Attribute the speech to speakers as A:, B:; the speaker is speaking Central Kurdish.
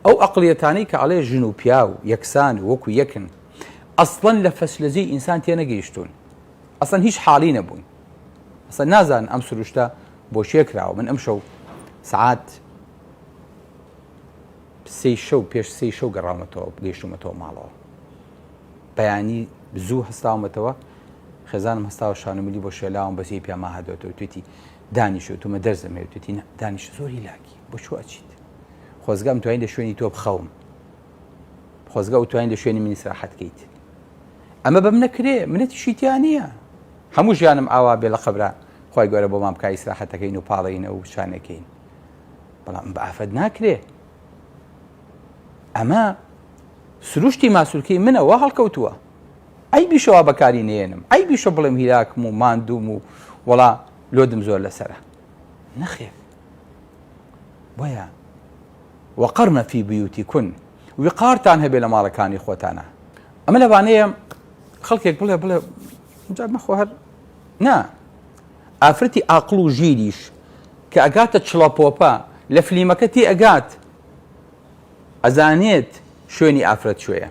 A: ئەو ئەقڵیەتانەی کە ئەڵێ ژن و پیا و یەکسان وەکو یەکن ئەسڵەن لە فەسلەزەی ئینسان تێنەگەیشتون، ئەسڵەن هیچ حاڵی نەبوون، ئەسڵەن نازانن ئەم سروشتە بۆ شێکراوە. من ئەم شەو سعات پێش سێی شەو گەڕاومەتەوە ماڵەوە، بەیانی زوو هەستاومەتەوە، خێزانم هەستاوە شانوملی بۆ شێلاوم بەسی پیاما هەدوێتەوە، توێتی دانیشتومە دەرزەمێ، توێتی دانیش زۆری لاکی بۆ چوە ئەچیت، خۆزگەم توانین لە شوێنی تۆ بخەوم، خۆزگە و توانین لە شوێنی منی سراحەت کەیت. ئەمە بەم نەکرێ، منەتی شیتیان نییە، هەموو ژیانم ئاوا بێ لە خەبرا خۆی گەورە بۆ مام بکای سراحەتەکەین و پاڵەینە و شانەکەین، بەڵام بە ئافەت ناکرێ. ئەمە سروشتی ماسوولکەی منەوە هەڵکەوتووە، ئەی بیشەوە بەکاری نێنم، ئەی بیشە بڵێم هیراکم و ماندوم و وەڵا لۆدم زۆر لەسرە، نەخێر. بۆیە وەقەرنە فی بیوتیکن، وقارتان هەبێ لە ماڵەکانی خۆتانە. ئەمە لەوانەیە خەڵکێک بڵێ مەخۆ هەر نا، ئافرەتی ئاقڵ و ژیریش کە ئەگاتە چڵەپۆپە لە فلیمەکە تێ ئەگات، ئەزانێت شوێنی ئافرەت شوێیە.